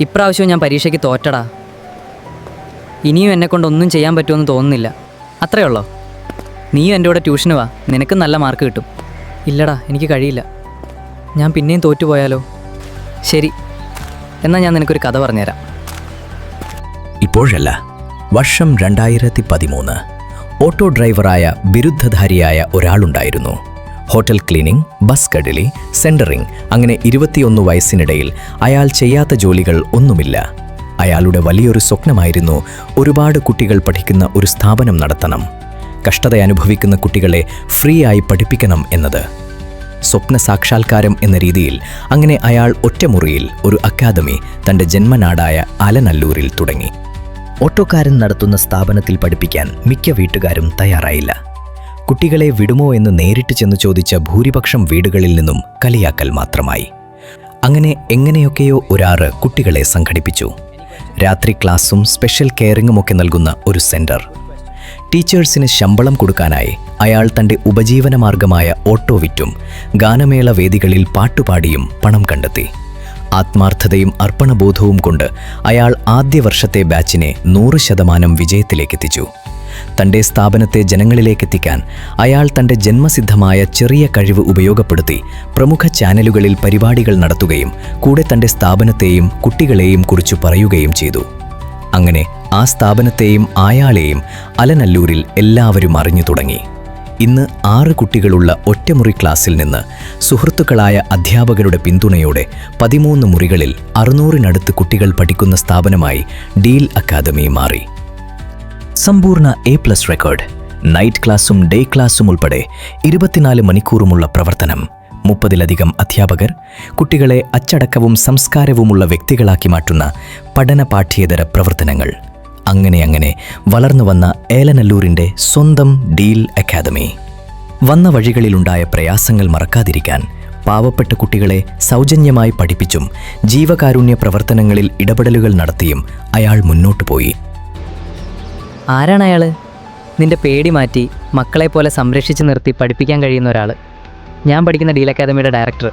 ഇപ്രാവശ്യവും ഞാൻ പരീക്ഷയ്ക്ക് തോറ്റടാ. ഇനിയും എന്നെക്കൊണ്ടൊന്നും ചെയ്യാൻ പറ്റുമെന്ന് തോന്നുന്നില്ല. അത്രയേ ഉള്ളോ? നീയും എൻ്റെ കൂടെ ട്യൂഷന് വാ, നിനക്കും നല്ല മാർക്ക് കിട്ടും. ഇല്ലടാ, എനിക്ക് കഴിയില്ല. ഞാൻ പിന്നെയും തോറ്റുപോയാലോ? ശരി, എന്നാൽ ഞാൻ നിനക്കൊരു കഥ പറഞ്ഞുതരാം. ഇപ്പോഴല്ല, വർഷം 2013. ഓട്ടോ ഡ്രൈവറായ ബിരുദധാരിയായ ഒരാളുണ്ടായിരുന്നു. ഹോട്ടൽ ക്ലീനിംഗ്, ബസ് കഡിലി, സെൻറ്ററിംഗ്, അങ്ങനെ 21 വയസ്സിനിടയിൽ അയാൾ ചെയ്യാത്ത ജോലികൾ ഒന്നുമില്ല. അയാളുടെ വലിയൊരു സ്വപ്നമായിരുന്നു ഒരുപാട് കുട്ടികൾ പഠിക്കുന്ന ഒരു സ്ഥാപനം നടത്തണം. കഷ്ടത അനുഭവിക്കുന്ന കുട്ടികളെ ഫ്രീ ആയി പഠിപ്പിക്കണം എന്നത്. സ്വപ്ന സാക്ഷാത്കാരം എന്ന രീതിയിൽ അങ്ങനെ അയാൾ ഒറ്റമുറിയിൽ ഒരു അക്കാദമി തൻ്റെ ജന്മനാടായ ആലനല്ലൂരിൽ തുടങ്ങി. ഓട്ടോക്കാരൻ നടത്തുന്ന സ്ഥാപനത്തിൽ പഠിപ്പിക്കാൻ മിക്ക വീട്ടുകാരും തയ്യാറായില്ല. കുട്ടികളെ വിടുമോ എന്ന് നേരിട്ട് ചെന്ന് ചോദിച്ച ഭൂരിപക്ഷം വീടുകളിൽ നിന്നും കളിയാക്കൽ മാത്രമായി. അങ്ങനെ എങ്ങനെയൊക്കെയോ ഒരാറ് കുട്ടികളെ സംഘടിപ്പിച്ചു. രാത്രി ക്ലാസും സ്പെഷ്യൽ കെയറിങ്ങുമൊക്കെ നൽകുന്ന ഒരു സെൻറ്റർ. ടീച്ചേഴ്സിന് ശമ്പളം കൊടുക്കാനായി അയാൾ തൻ്റെ ഉപജീവനമാർഗമായ ഓട്ടോ വിറ്റും ഗാനമേള വേദികളിൽ പാട്ടുപാടിയും പണം കണ്ടെത്തി. ആത്മാർത്ഥതയും അർപ്പണബോധവും കൊണ്ട് അയാൾ ആദ്യ വർഷത്തെ ബാച്ചിനെ 100% വിജയത്തിലേക്കെത്തിച്ചു. തൻ്റെ സ്ഥാപനത്തെ ജനങ്ങളിലേക്കെത്തിക്കാൻ അയാൾ തൻ്റെ ജന്മസിദ്ധമായ ചെറിയ കഴിവ് ഉപയോഗപ്പെടുത്തി പ്രമുഖ ചാനലുകളിൽ പരിപാടികൾ നടത്തുകയും കൂടെ തൻ്റെ സ്ഥാപനത്തെയും കുട്ടികളെയും കുറിച്ച് പറയുകയും ചെയ്തു. അങ്ങനെ ആ സ്ഥാപനത്തെയും അയാളെയും അലനല്ലൂരിൽ എല്ലാവരും അറിഞ്ഞു തുടങ്ങി. ഇന്ന് 6 കുട്ടികളുള്ള ഒറ്റമുറി ക്ലാസ്സിൽ നിന്ന് സുഹൃത്തുക്കളായ അധ്യാപകരുടെ പിന്തുണയോടെ 13 മുറികളിൽ 600-നടുത്ത് കുട്ടികൾ പഠിക്കുന്ന സ്ഥാപനമായി ഡീൽ അക്കാദമി മാറി. സമ്പൂർണ്ണ A+ റെക്കോർഡ്, നൈറ്റ് ക്ലാസും ഡേ ക്ലാസും ഉൾപ്പെടെ 24 മണിക്കൂറുമുള്ള പ്രവർത്തനം, 30-ലധികം അധ്യാപകർ, കുട്ടികളെ അച്ചടക്കവും സംസ്കാരവുമുള്ള വ്യക്തികളാക്കി മാറ്റുന്ന പഠന പാഠ്യേതര പ്രവർത്തനങ്ങൾ. അങ്ങനെ വളർന്നു വന്ന ഏലനല്ലൂരിൻ്റെ സ്വന്തം ഡീൽ അക്കാദമി. വന്ന വഴികളിലുണ്ടായ പ്രയാസങ്ങൾ മറക്കാതിരിക്കാൻ പാവപ്പെട്ട കുട്ടികളെ സൗജന്യമായി പഠിപ്പിച്ചും ജീവകാരുണ്യ പ്രവർത്തനങ്ങളിൽ ഇടപെടലുകൾ നടത്തിയും അയാൾ മുന്നോട്ടു പോയി. ആരാണ് അയാൾ? നിന്റെ പേടി മാറ്റി മക്കളെപ്പോലെ സംരക്ഷിച്ച് നിർത്തി പഠിപ്പിക്കാൻ കഴിയുന്ന ഒരാൾ. ഞാൻ പഠിക്കുന്ന ഡീൽ അക്കാദമിയുടെ ഡയറക്ടർ.